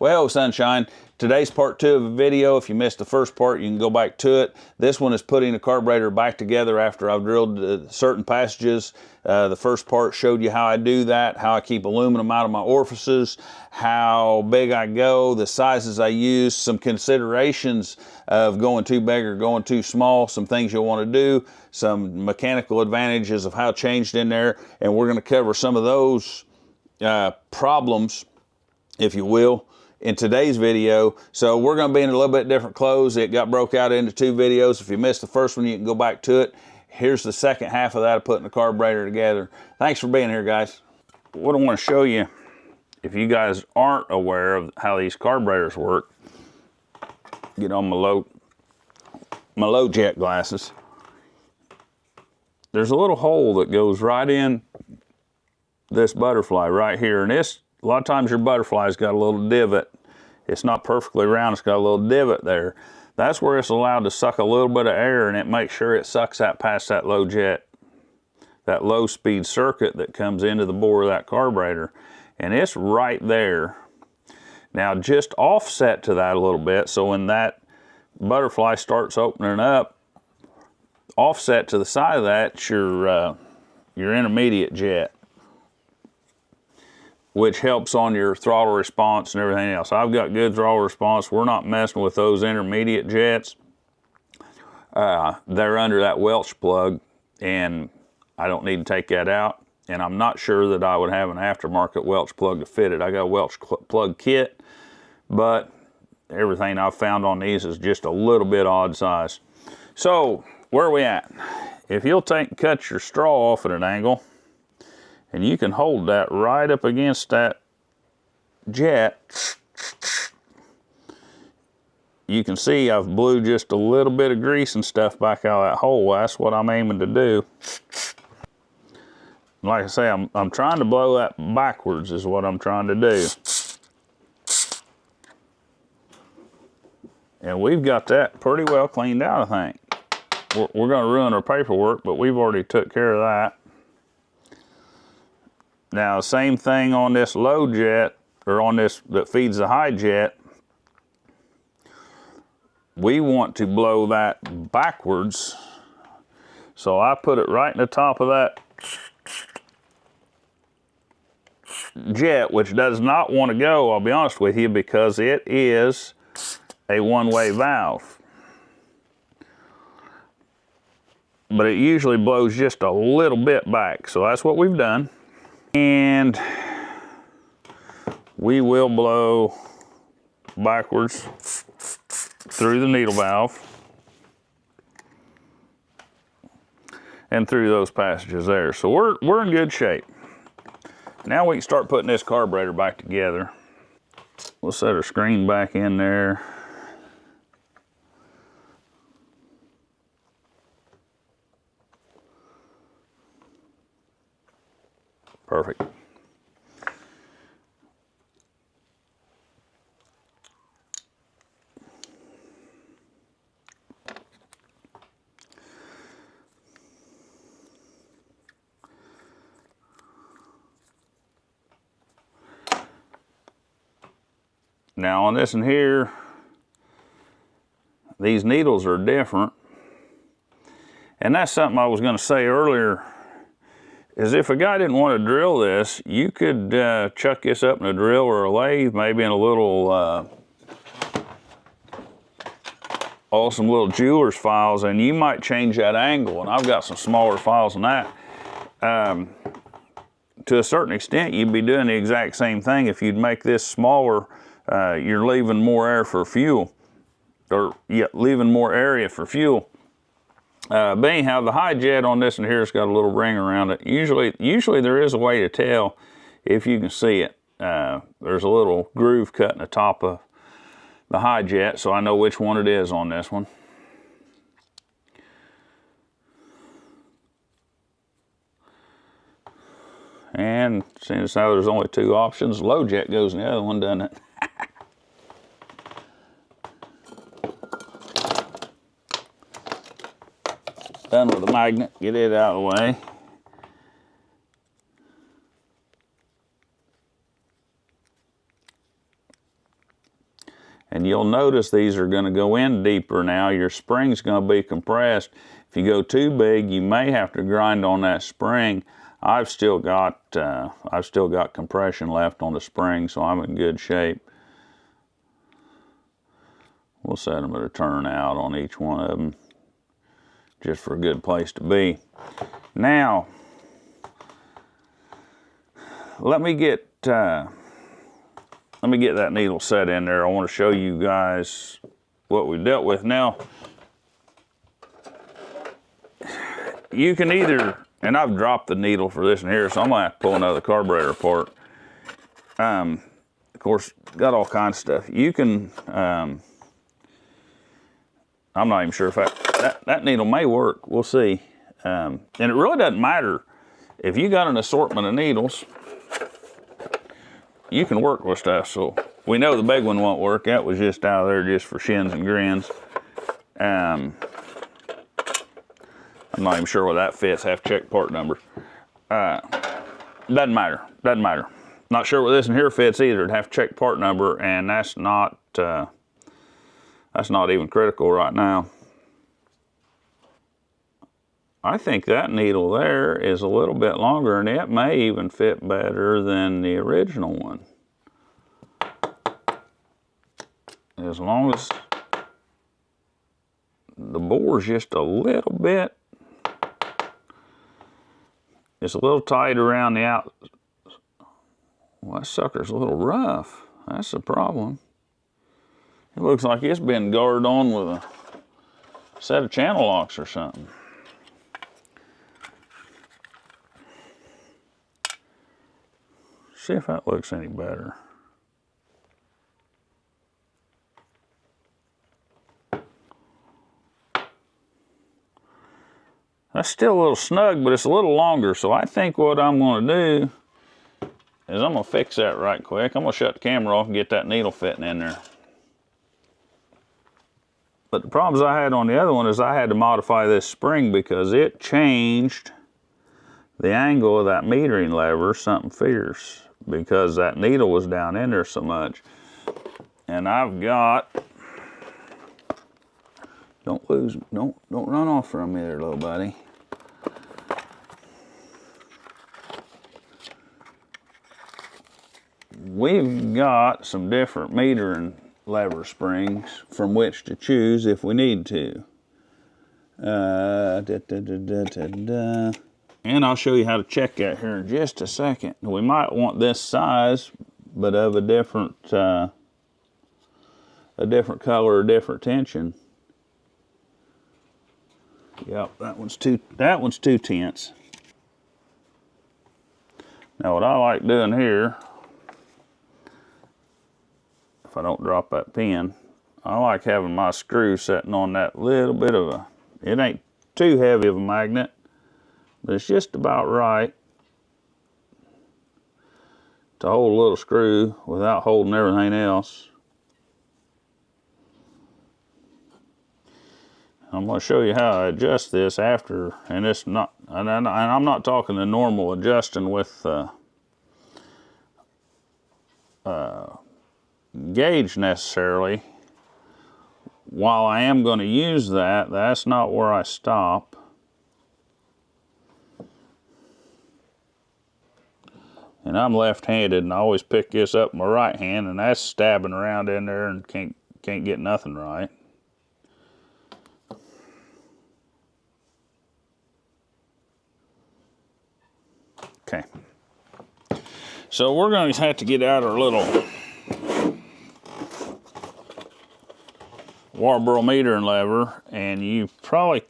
Well, sunshine, today's part 2 of a video. If you missed the first part, you can go back to it. This one is putting the carburetor back together after I've drilled certain passages. The first part showed you how I do that, how I keep aluminum out of my orifices, how big I go, the sizes I use, some considerations of going too big or going too small, some things you'll want to do, some mechanical advantages of how changed in there, and we're going to cover some of those problems, if you will, in today's video. So we're going to be in a little bit different clothes. It got broke out into 2 videos. If you missed the first one, you can go back to it. Here's the second half of that of putting the carburetor together. Thanks for being here, guys. What I want to show you, if you guys aren't aware of how these carburetors work, get on my low jet glasses. There's a little hole that goes right in this butterfly right here, and this, a lot of times your butterfly's got a little divot. It's not perfectly round, it's got a little divot there. That's where it's allowed to suck a little bit of air, and it makes sure it sucks that past that low jet, that low speed circuit that comes into the bore of that carburetor. And it's right there. Now just offset to that a little bit, so when that butterfly starts opening up, offset to the side of that's your intermediate jet, which helps on your throttle response and everything else. I've got good throttle response. We're not messing with those intermediate jets. They're under that Welch plug, and I don't need to take that out. And I'm not sure that I would have an aftermarket Welch plug to fit it. I got a Welch plug kit, but everything I've found on these is just a little bit odd size. So where are we at? If you'll cut your straw off at an angle, and you can hold that right up against that jet, you can see I've blew just a little bit of grease and stuff back out of that hole. That's what I'm aiming to do. Like I say, I'm trying to blow that backwards is what I'm trying to do. And we've got that pretty well cleaned out, I think. We're going to ruin our paperwork, but we've already took care of that. Now, same thing on this low jet, or on this that feeds the high jet. We want to blow that backwards. So I put it right in the top of that jet, which does not want to go, I'll be honest with you, because it is a one-way valve. But it usually blows just a little bit back. So that's what we've done. And we will blow backwards through the needle valve and through those passages there. So we're in good shape. Now we can start putting this carburetor back together. We'll set our screen back in there. Perfect. Now on this one here, these needles are different. And that's something I was going to say earlier, is if a guy didn't want to drill this, you could chuck this up in a drill or a lathe, maybe in a little, some little jeweler's files, and you might change that angle. And I've got some smaller files than that. To a certain extent, you'd be doing the exact same thing. If you'd make this smaller, you're leaving more air for fuel, or leaving more area for fuel. But anyhow, the high jet on this one here has got a little ring around it. Usually there is a way to tell if you can see it. There's a little groove cut in the top of the high jet, so I know which one it is on this one. And seeing as how there's only 2 options, low jet goes in the other one, doesn't it? Done with the magnet, get it out of the way. And you'll notice these are going to go in deeper now. Your spring's going to be compressed. If you go too big, you may have to grind on that spring. I've still got compression left on the spring, so I'm in good shape. We'll set them at a turnout on each one of them, just for a good place to be. Now, let me get that needle set in there. I want to show you guys what we dealt with. Now, you can either, and I've dropped the needle for this in here, so I'm gonna have to pull another carburetor apart. Of course, got all kinds of stuff. You can, I'm not even sure if that needle may work. We'll see. And it really doesn't matter. If you got an assortment of needles, you can work with stuff. So we know the big one won't work. That was just out there just for shins and grins. I'm not even sure where that fits. Have to check part number. Doesn't matter. Doesn't matter. Not sure where this in here fits either. I'd have to check part number, and that's not even critical right now. I think that needle there is a little bit longer, and it may even fit better than the original one. As long as the bore's just a little bit, it's a little tight around the out. Well, that sucker's a little rough. That's the problem. It looks like it's been guarded on with a set of channel locks or something. See if that looks any better. That's still a little snug, but it's a little longer, so I think what I'm going to do is I'm going to fix that right quick. I'm going to shut the camera off and get that needle fitting in there. But the problems I had on the other one is I had to modify this spring because it changed the angle of that metering lever something fierce because that needle was down in there so much. And I've got, don't run off from me there, little buddy. We've got some different metering lever springs from which to choose if we need to. And I'll show you how to check that here in just a second. We might want this size, but of a different color, a different tension. Yep, that one's too tense. Now what I like doing here, if I don't drop that pin, I like having my screw sitting on that little bit of a, it ain't too heavy of a magnet, but it's just about right to hold a little screw without holding everything else. I'm going to show you how I adjust this after, and it's not, and I'm not talking the normal adjusting with gauge necessarily. While I am going to use that, that's not where I stop. And I'm left-handed, and I always pick this up with my right hand, and that's stabbing around in there and can't get nothing right. Okay. So we're going to have to get out our little Warborough metering lever, and you probably,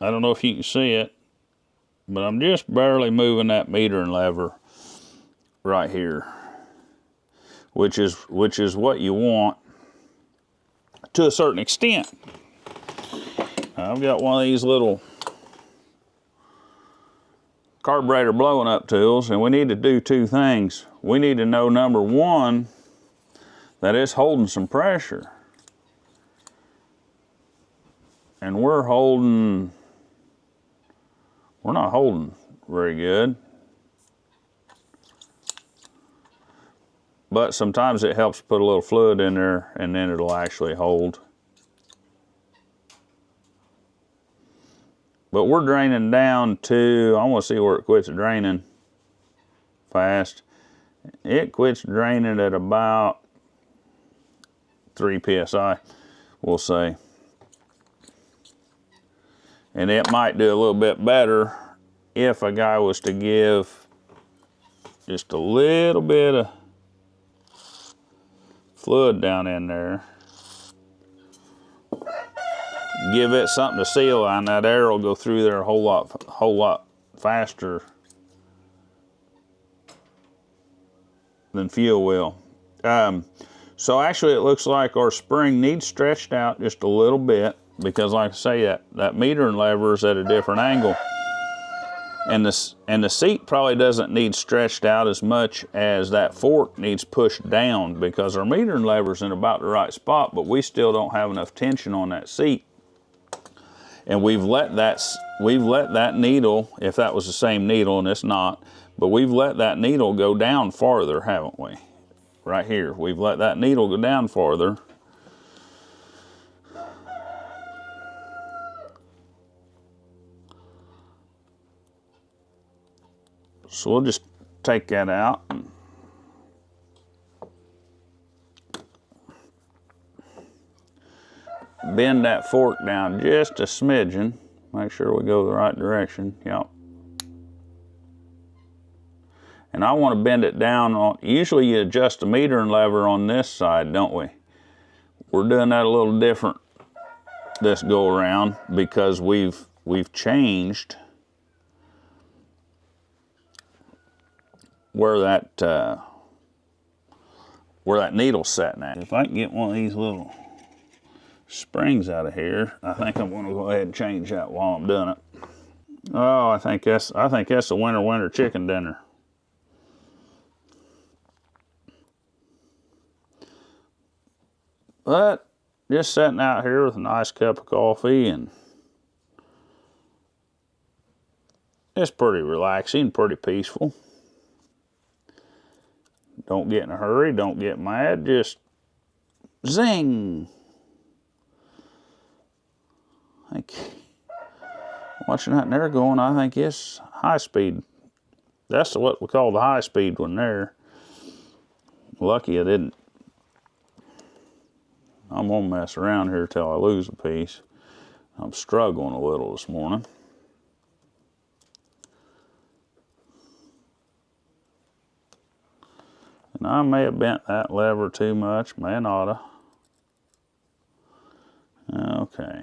I don't know if you can see it, but I'm just barely moving that metering lever right here, which is what you want to a certain extent. I've got one of these little carburetor blowing up tools, and we need to do two things. We need to know, number one, that it's holding some pressure. And we're not holding very good. but sometimes it helps put a little fluid in there and then it'll actually hold. But we're draining down to, I want to see where it quits draining fast. It quits draining at about 3 psi, we'll say. And it might do a little bit better if a guy was to give just a little bit of fluid down in there. Give it something to seal, and that air will go through there a whole lot faster than fuel will. So actually it looks like our spring needs stretched out just a little bit, because like I say, that metering lever is at a different angle. And the seat probably doesn't need stretched out as much as that fork needs pushed down, because our metering lever's in about the right spot, but we still don't have enough tension on that seat. And we've let that needle, if that was the same needle, and it's not, but we've let that needle go down farther, haven't we? Right here, we've let that needle go down farther. So we'll just take that out. Bend that fork down just a smidgen. Make sure we go the right direction. Yep. And I want to bend it down on, usually you adjust the metering lever on this side, don't we? We're doing that a little different this go around, because we've changed where that needle's sitting at. If I can get one of these little springs out of here, I think I'm going to go ahead and change that while I'm doing it. Oh, I think that's a winter chicken dinner. But just sitting out here with a nice cup of coffee, and it's pretty relaxing, pretty peaceful. Don't get in a hurry, don't get mad, just zing. I think, watching that there going, I think it's high speed. That's what we call the high speed one there. Lucky I didn't. I'm gonna mess around here till I lose a piece. I'm struggling a little this morning. And I may have bent that lever too much, may not have. Okay.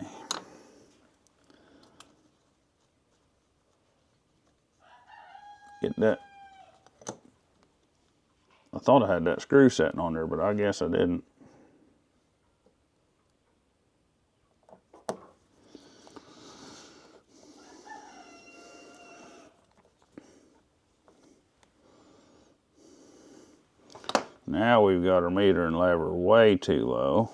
Get that. I thought I had that screw sitting on there, but I guess I didn't. Now we've got our metering lever way too low.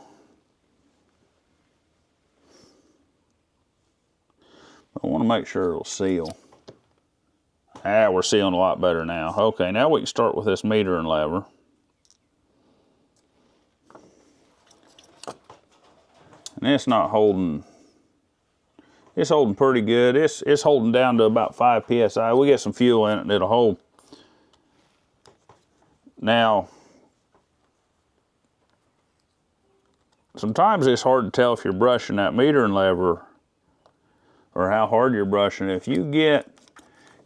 I want to make sure it'll seal. Ah, we're sealing a lot better now. Okay, now we can start with this metering lever. And it's not holding, it's holding pretty good. It's holding down to about 5 psi. We get some fuel in it and it'll hold. Now, sometimes it's hard to tell if you're brushing that metering lever or how hard you're brushing. If you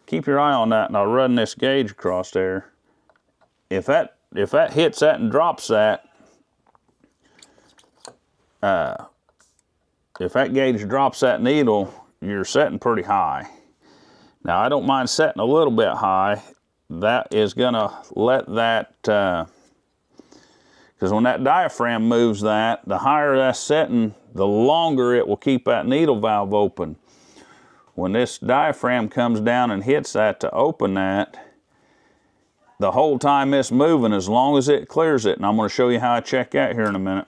keep your eye on that, and I'll run this gauge across there. If that hits that and drops that, if that gauge drops that needle, you're setting pretty high. Now I don't mind setting a little bit high. That is gonna let that, because when that diaphragm moves that, the higher that's setting, the longer it will keep that needle valve open. When this diaphragm comes down and hits that to open that, the whole time it's moving, as long as it clears it, and I'm going to show you how I check that here in a minute.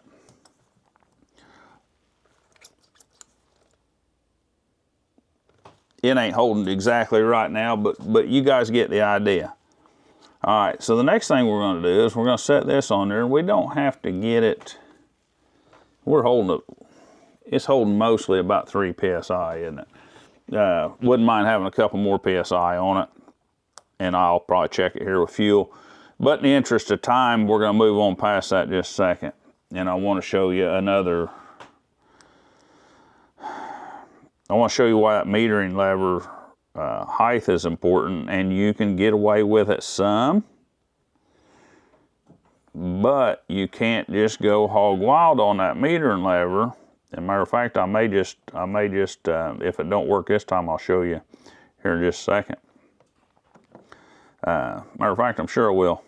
It ain't holding exactly right now, but you guys get the idea. All right, so the next thing we're going to do is we're going to set this on there. We don't have to get it. We're holding it. It's holding mostly about 3 psi, isn't it? Wouldn't mind having a couple more psi on it, and I'll probably check it here with fuel. But in the interest of time, we're going to move on past that just a second. And I want to show you another. I want to show you why that metering lever height is important, and you can get away with it some, but you can't just go hog wild on that metering lever. As a matter of fact, I may just if it don't work this time, I'll show you here in just a second. Matter of fact, I'm sure I will.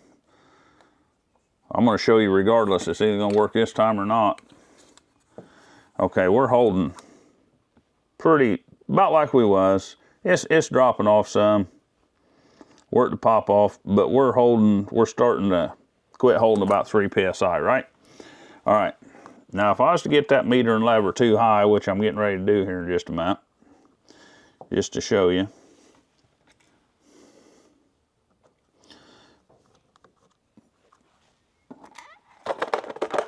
I'm going to show you regardless. It's either going to work this time or not. Okay, we're holding pretty about like we was. It's dropping off some. Work to pop off, but we're starting to quit holding about 3 psi, right? All right. Now, if I was to get that metering lever too high, which I'm getting ready to do here in just a minute, just to show you.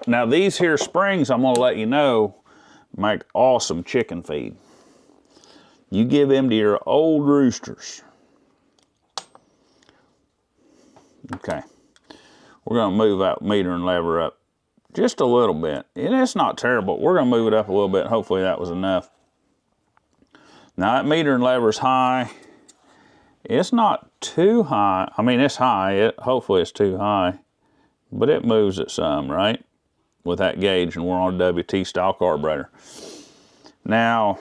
Now, these here springs, I'm gonna let you know, make awesome chicken feed. You give them to your old roosters. Okay, we're gonna move that metering lever up just a little bit. And it's not terrible. We're gonna move it up a little bit. Hopefully that was enough. Now that metering lever's high. It's not too high. I mean, it's high. Hopefully it's too high, but it moves it some, right? With that gauge, and we're on a WT style carburetor. Now,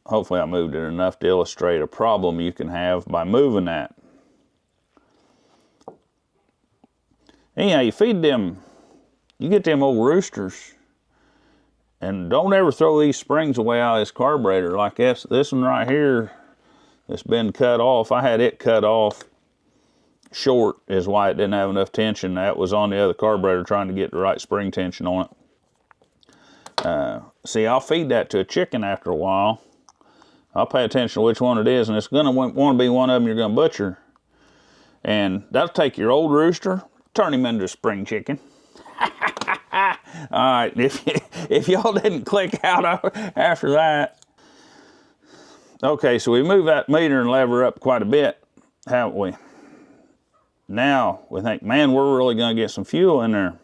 hopefully I moved it enough to illustrate a problem you can have by moving that. Anyhow, you feed them, you get them old roosters, and don't ever throw these springs away out of this carburetor. Like this one right here, it's been cut off. I had it cut off short is why it didn't have enough tension. That was on the other carburetor trying to get the right spring tension on it. See, I'll feed that to a chicken after a while. I'll pay attention to which one it is, and it's going to want to be one of them you're going to butcher. And that'll take your old rooster, turn him into a spring chicken. All right, if y'all didn't click out after that. Okay, so we moved that metering lever up quite a bit, haven't we? Now, we think, man, we're really going to get some fuel in there.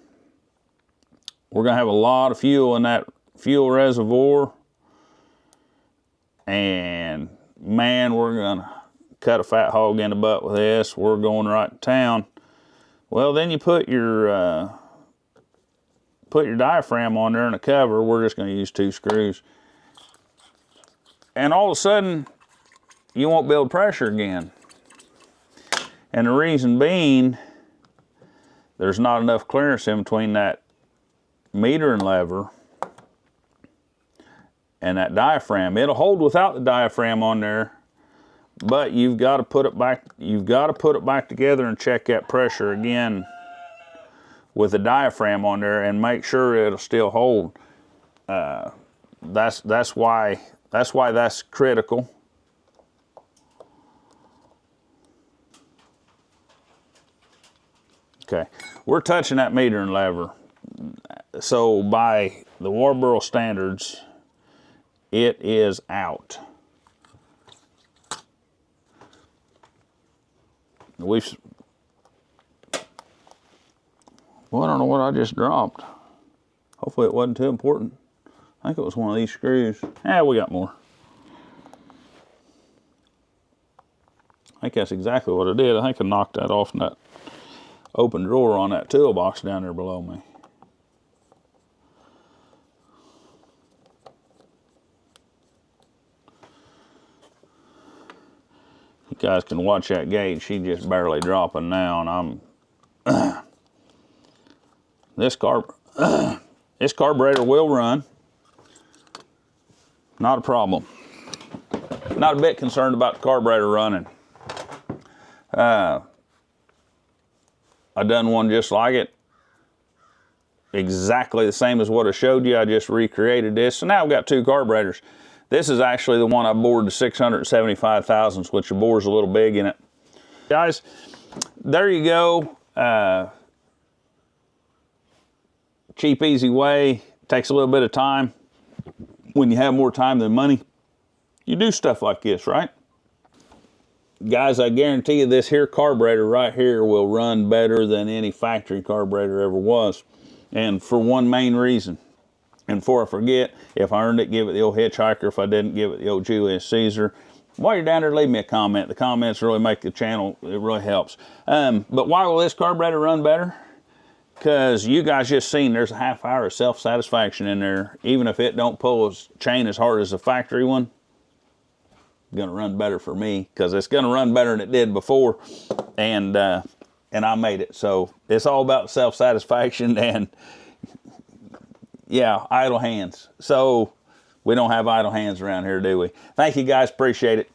We're going to have a lot of fuel in that fuel reservoir. And, man, we're going to cut a fat hog in the butt with this. We're going right to town. Well, then you put your diaphragm on there and a cover. We're just going to use 2 screws. And all of a sudden, you won't build pressure again. And the reason being, there's not enough clearance in between that metering lever and that diaphragm. It'll hold without the diaphragm on there, but you've got to put it back. You've got to put it back together and check that pressure again with the diaphragm on there and make sure it'll still hold. That's why that's critical. Okay, we're touching that metering lever. So by the Warborough standards, it is out. Well, I don't know what I just dropped. Hopefully it wasn't too important. I think it was one of these screws. We got more. I think that's exactly what I did. I think I knocked that off in that open drawer on that toolbox down there below me. You guys can watch that gauge. She's just barely dropping now, and I'm this carburetor will run. Not a problem. Not a bit concerned about the carburetor running. I done one just like it. Exactly the same as what I showed you. I just recreated this. So now I've got 2 carburetors. This is actually the one I bored to 675 thousandths, which the bore's a little big in it. Guys, there you go. Cheap, easy way. Takes a little bit of time. When you have more time than money, you do stuff like this, right? Guys, I guarantee you this here carburetor right here will run better than any factory carburetor ever was. And for one main reason. And before I forget, if I earned it, give it the old hitchhiker. If I didn't, give it the old Julius Caesar. While you're down there, leave me a comment. The comments really make the channel, it really helps. But why will this carburetor run better? Because you guys just seen there's a half hour of self-satisfaction in there. Even if it don't pull its chain as hard as the factory one, it's gonna run better for me, because it's gonna run better than it did before, and I made it. So it's all about self-satisfaction and, yeah, idle hands. So we don't have idle hands around here, do we? Thank you guys, appreciate it.